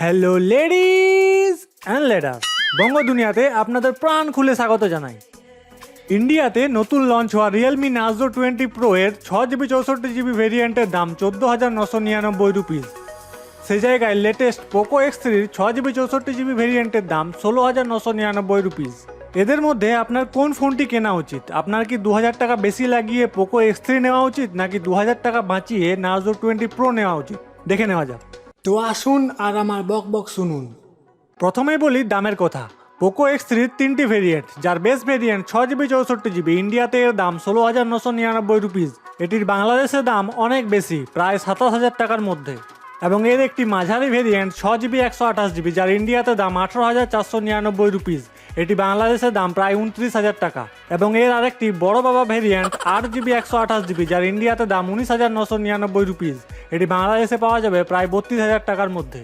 Hello ladies and লেডার্স, বঙ্গ দুনিয়াতে আপনাদের প্রাণ খুলে স্বাগত জানাই। ইন্ডিয়াতে নতুন লঞ্চ হওয়া রিয়েলমি নার্জো 20 প্রো এর 6GB 64GB ভেরিয়েন্টের দাম 14,999 রুপিস। সেই জায়গায় latest Poco X3 6GB 64GB ভেরিয়েন্টের দাম 16,999 রুপিস। এদের মধ্যে আপনার কোন ফোনটি কেনা উচিত? আপনার কি 2000 টাকা বেশি লাগিয়ে পোকো X3 নেওয়া উচিত, নাকি 2000 টাকা বাঁচিয়ে নার্জো 20 প্রো নেওয়া উচিত? দেখে নেওয়া যাক। তো আসুন আর আমার বক বক শুনুন। প্রথমেই বলি দামের কথা। পোকো X3 তিনটি ভেরিয়েন্ট, যার বেস ভেরিয়েন্ট 6GB 64GB, ইন্ডিয়াতে এর দাম 16,999 রুপিস। এটির বাংলাদেশের দাম অনেক বেশি, প্রায় 27,000 টাকার মধ্যে। এবং এর একটি মাঝারি ভেরিয়েন্ট 6GB 128GB, যার ইন্ডিয়াতে দাম 18,499 রুপিস। এটি বাংলাদেশের দাম প্রায় 29,000 টাকা। এবং এর আরেকটি বড় বাবা ভেরিয়েন্ট 8GB 128GB, যার ইন্ডিয়াতে দাম 19,999 রুপিস। এটি বাংলাদেশে পাওয়া যাবে প্রায় 32,000 টাকার মধ্যে।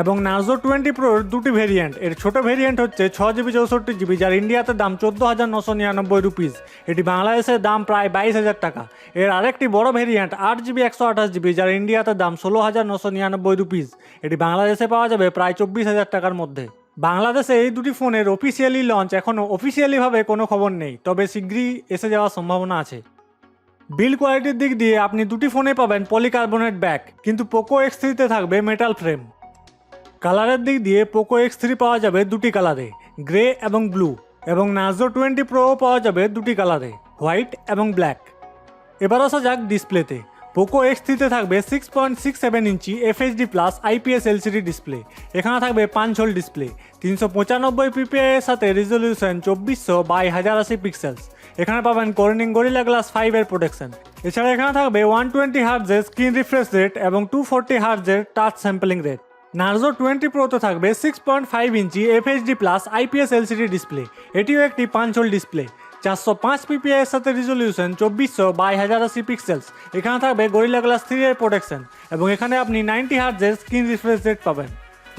এবং নার্জো 20 প্রোর দুটি ভেরিয়েন্ট, এর ছোট ভেরিয়েন্ট হচ্ছে 6GB 64GB, যার ইন্ডিয়াতে দাম 14,999 রুপিস। এটি বাংলাদেশের দাম প্রায় 22,000 টাকা। এর আরেকটি বড় ভেরিয়েন্ট 8GB 128GB, যার ইন্ডিয়াতে দাম 16,999 রুপিস। এটি বাংলাদেশে পাওয়া যাবে প্রায় 24,000 টাকার মধ্যে। বাংলাদেশে এই দুটি ফোনের অফিসিয়ালি লঞ্চ এখনও অফিসিয়ালিভাবে কোনো খবর নেই, তবে শীঘ্রই এসে যাওয়ার সম্ভাবনা আছে। বিল্ড কোয়ালিটির দিক দিয়ে আপনি দুটি ফোনে পাবেন পলিকার্বনেট ব্যাক, কিন্তু পোকো X3 থাকবে মেটাল ফ্রেম। কালারের দিক দিয়ে পোকো X3 পাওয়া যাবে দুটি কালারে, গ্রে এবং ব্লু। এবং নার্জো 20 প্রোও পাওয়া যাবে দুটি কালারে, হোয়াইট এবং ব্ল্যাক। এবার আসা যাক ডিসপ্লেতে। পোকো X3 থাকবে 6.67 ইঞ্চি FHD plus IPS LCD display. এখানে থাকবে 5 হোল ডিসপ্লে, 395 ppi এর সাথে রেজলিউশন 2400x1080 পিক্সেলস। এখানে পাবেন কর্নিং গরিলা গ্লাস 5 এর প্রোটেকশন। এছাড়া এখানে থাকবে 120 Hz এর স্ক্রিন রিফ্রেশ রেট এবং 240 Hz এর টাচ স্যাম্পলিং রেট। নার্জো 20 প্রোতে থাকবে 6.5 ইঞ্চি FHD plus IPS LCD display. এটিও একটি 5 হোল ডিসপ্লে, 405 ppi এর সাথে রেজলিউশন 2400x1080 পিক্সেলস। এখানে থাকবে গরিলা গ্লাস 3 এর প্রোটেকশন এবং এখানে আপনি 90 Hz এর স্ক্রিন রিফ্রেশ রেট পাবেন।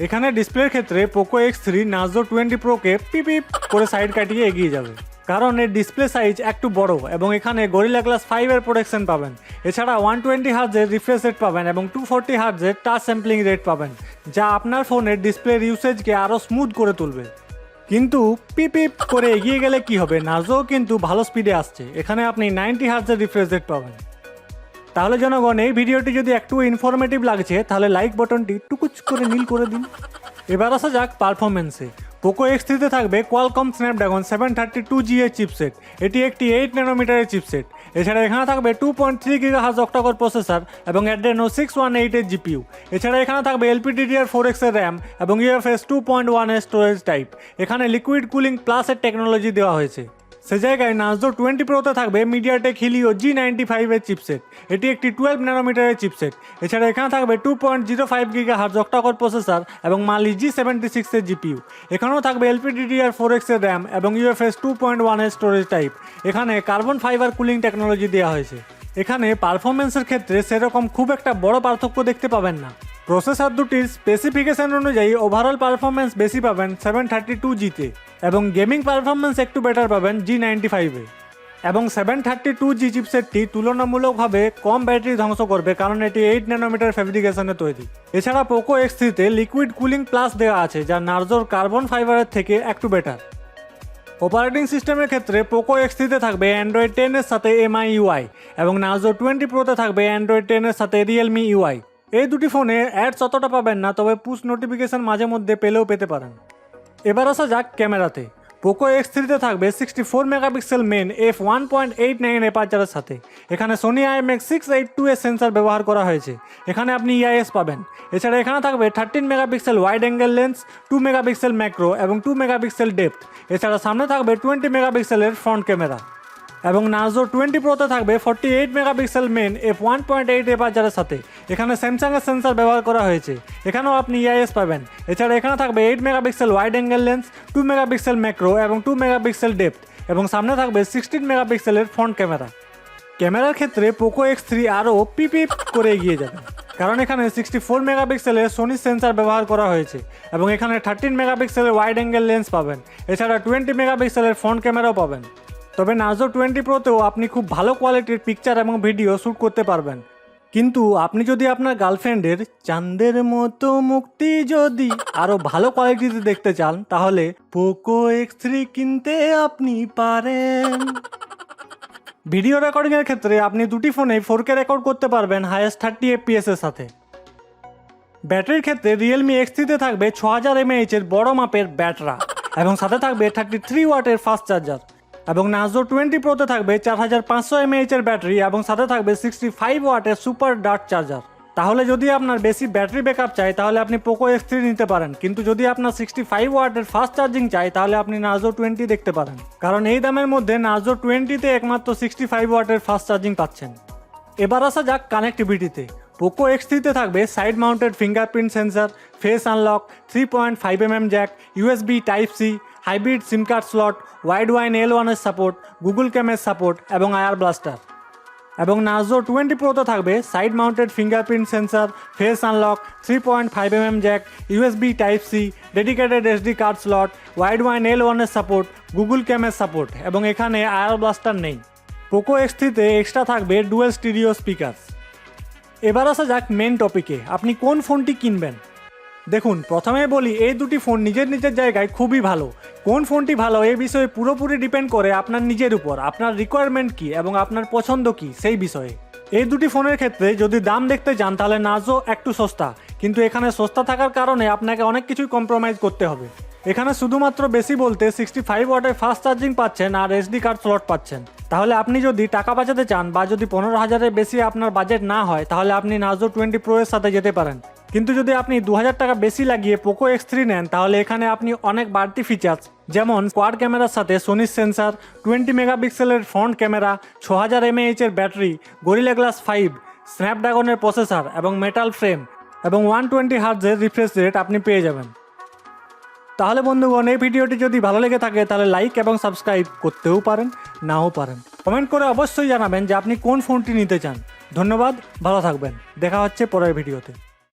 এখানে ডিসপ্লের ক্ষেত্রে পোকো X3 নার্জো 20 প্রোকে পিপ করে সাইড কাটিয়ে এগিয়ে যাবে, কারণ এর ডিসপ্লে সাইজ একটু বড় এবং এখানে গরিলা গ্লাস 5 এর প্রোটেকশন পাবেন। এছাড়া 120 Hz এর রিফ্রেশ রেট পাবেন এবং 240 Hz এর টাচ স্যাম্পলিং রেট পাবেন, যা আপনার ফোনের ডিসপ্লের ইউসেজকে আরও স্মুথ করে তুলবে। কিন্তু পিপ করে এগিয়ে গেলে কি হবে? নার্জো কিন্তু ভালো স্পিডে আসছে, এখানে আপনি 90 Hz এর রিফ্রেশ রেট পাবেন। তাহলে জনগণ, এই ভিডিওটি যদি একটু ইনফরমেটিভ লাগছে তাহলে লাইক বাটনটি টুকুচ করে নীল করে দিন। এবার আসা যাক পারফরমেন্সে। পোকো X3 থাকবে কোয়ালকম স্ন্যাপড্রাগন 732G এর চিপসেট। এটি একটি 8 ন্যানোমিটারের চিপসেট। এছাড়া এখানে থাকবে 2.3 GHz অক্টাকোর প্রসেসর এবং অ্যাড্রেনো 618 এর GPU। এছাড়া এখানে থাকবে LPDDR4X এর র্যাম এবং UFS 2.1 এর স্টোরেজ টাইপ। এখানে লিকুইড কুলিং প্লাস এর টেকনোলজি দেওয়া হয়েছে। সে জায়গায় নার্জো 20 প্রোতে থাকবে মিডিয়াটেক হিলিও G95 এর চিপসেট। এটি একটি 12 ন্যানোমিটারের চিপসেট। এছাড়া এখানে থাকবে 2.05 GHz অক্টাকোর প্রসেসর এবং মালি G76 এর GPU। এখানেও থাকবে LPDDR4X এর র্যাম এবং UFS 2.1 এর স্টোরেজ টাইপ। এখানে কার্বন ফাইবার কুলিং টেকনোলজি দেওয়া হয়েছে। এখানে পারফরমেন্সের ক্ষেত্রে সেরকম খুব একটা বড় পার্থক্য দেখতে পাবেন না। প্রসেসর দুটির স্পেসিফিকেশন অনুযায়ী ওভারঅল পারফরমেন্স বেশি পাবেন 732G-তে এবং গেমিং পারফরমেন্স একটু বেটার পাবেন G95-এ। এবং 732G চিপসেটটি তুলনামূলকভাবে কম ব্যাটারি ধ্বংস করবে, কারণ এটি 8 ন্যানোমিটার ফ্যাব্রিকেশনে তৈরি। এছাড়া পোকো X3-তে লিকুইড কুলিং প্লাস দেওয়া আছে, যা নার্জোর কার্বন ফাইবারের থেকে একটু বেটার। অপারেটিং সিস্টেমের ক্ষেত্রে পোকো X3 থাকবে অ্যান্ড্রয়েড 10 এর সাথে MIUI এবং নার্জো 20 প্রোতে থাকবে অ্যান্ড্রয়েড 10 এর সাথে Realme UI। এই দুটি ফোনে অ্যাডস অতটা পাবেন না, তবে পুশ নোটিফিকেশন মাঝে মধ্যে পেলেও পেতে পারেন। এবার আসা যাক ক্যামেরাতে। পোকো X3 থাকবে 64 মেগাপিক্সেল মেন f1.89 অ্যাপারচারের সাথে। এখানে সোনি IMX682 এর সেন্সর ব্যবহার করা হয়েছে। এখানে আপনি EIS পাবেন। এছাড়া এখানে থাকবে 13 megapixel wide angle lens, 2 megapixel macro এবং 2 মেগাপিক্সেল ডেপথ। এছাড়া সামনে থাকবে 20 মেগাপিক্সেলের ফ্রন্ট ক্যামেরা। এবং নার্জো 20 প্রোতে থাকবে 48 মেগাপিক্সেল মেন f1.8 অ্যাপারচারের সাথে। এখানে স্যামসাংয়ের সেন্সর ব্যবহার করা হয়েছে। এখানেও আপনি EIS পাবেন। এছাড়া এখানে থাকবে 8 megapixel wide angle lens, 2 megapixel macro এবং 2 মেগাপিক্সেল ডেপথ। এবং সামনে থাকবে 16 মেগাপিক্সেলের ফ্রন্ট ক্যামেরা। ক্যামেরার ক্ষেত্রে পোকো X3 আরও পিপ করে এগিয়ে যাবে, কারণ এখানে 64 মেগাপিক্সেলের সোনি সেন্সর ব্যবহার করা হয়েছে এবং এখানে 13 মেগাপিক্সেলের ওয়াইড অ্যাঙ্গেল লেন্স পাবেন। এছাড়া 20 মেগাপিক্সেলের ফ্রন্ট ক্যামেরাও পাবেন। তবে নার্জো 20 প্রোতেও আপনি খুব ভালো কোয়ালিটির পিকচার এবং ভিডিও শ্যুট করতে পারবেন। কিন্তু আপনি যদি আপনার গার্লফ্রেন্ডের চাঁদের মতো মুক্তি যদি আরো ভালো কোয়ালিটিতে দেখতে চান তাহলে পোকো X3 কিনতে আপনি পারেন। ভিডিও রেকর্ডিং এর ক্ষেত্রে আপনি দুটি ফোনে 4K রেকর্ড করতে পারবেন হাইয়েস্ট 30 FPS এর সাথে। ব্যাটারির ক্ষেত্রে Realme X3 তে থাকবে 6000 mAh এর বড় মাপের ব্যাটারা এবং সাথে থাকবে 33 ওয়াটের ফাস্ট চার্জার। এবং Narzo 20 Proতে থাকবে 4500 mAh এর ব্যাটারি এবং সাথে থাকবে 65 ওয়াটের সুপার ডার্ট চার্জার। তাহলে যদি আপনার বেশি ব্যাটারি ব্যাকআপ চাই তাহলে আপনি পোকো X3 নিতে পারেন, কিন্তু যদি আপনার 65 ওয়াটের ফাস্ট চার্জিং চাই তাহলে আপনি Narzo 20 দেখতে পারেন, কারণ এই দামের মধ্যে Narzo 20 তে একমাত্র 65 ওয়াটের ফাস্ট চার্জিং পাচ্ছেন। এবার আসা যাক কানেক্টিভিটিতে। পোকো X3 তে থাকবে side mounted fingerprint sensor, face unlock, 3.5mm Jack, USB Type-C, hybrid সিম card slot, wide wine L1 এর সাপোর্ট, গুগল ক্যামের সাপোর্ট এবং আয়ার ব্লাস্টার। এবং Narzo 20 Proতে থাকবে side mounted fingerprint sensor, face unlock, 3.5mm Jack, USB Type-C, dedicated SD card slot, wide wine L1 এর support, Google ক্যামের support এবং এখানে আয়ার blaster নেই। Poco X3 তে extra থাকবে ডুয়েল স্টিরিও স্পিকার। এবার আসা যাক মেন টপিকে, আপনি কোন ফোনটি কিনবেন। দেখুন, প্রথমে বলি এই দুটি ফোন নিজের নিজের জায়গায় খুবই ভালো। কোন ফোনটি ভালো এই বিষয়ে পুরোপুরি ডিপেন্ড করে আপনার নিজের উপর, আপনার রিকোয়ারমেন্ট কী এবং আপনার পছন্দ কী সেই বিষয়ে। এই দুটি ফোনের ক্ষেত্রে যদি দাম দেখতে চান তাহলে Narzo একটু সস্তা, কিন্তু এখানে সস্তা থাকার কারণে আপনাকে অনেক কিছুই কম্প্রোমাইজ করতে হবে। এখানে শুধুমাত্র বেশি বলতে 65 ওয়াটের ফাস্ট চার্জিং পাচ্ছেন আর SD কার্ড স্লট পাচ্ছেন। তাহলে আপনি যদি টাকা বাঁচাতে চান বা যদি 15,000-এর বেশি আপনার বাজেট না হয় তাহলে আপনি Narzo 20 Pro এর সাথে যেতে পারেন। কিন্তু যদি আপনি 2000 টাকা বেশি লাগিয়ে পোকো X3 নেন তাহলে এখানে আপনি অনেক বাড়তি ফিচার্স যেমন কোয়াড ক্যামেরার সাথে সোনির সেন্সার, 20 মেগাপিক্সেলের ফ্রন্ট ক্যামেরা, 6000 mAh এর ব্যাটারি, গরিলা গ্লাস 5, স্ন্যাপড্রাগনের প্রসেসর এবং মেটাল ফ্রেম এবং 120 হার্টজের রিফ্রেশ রেট আপনি পেয়ে যাবেন। তাহলে বন্ধুগণ, এই ভিডিওটি যদি ভালো লেগে থাকে তাহলে লাইক এবং সাবস্ক্রাইব করতেও পারেন, নাও পারেন। কমেন্ট করে অবশ্যই জানাবেন যে আপনি কোন ফোনটি নিতে চান। ধন্যবাদ, ভালো থাকবেন, দেখা হচ্ছে পরের ভিডিওতে।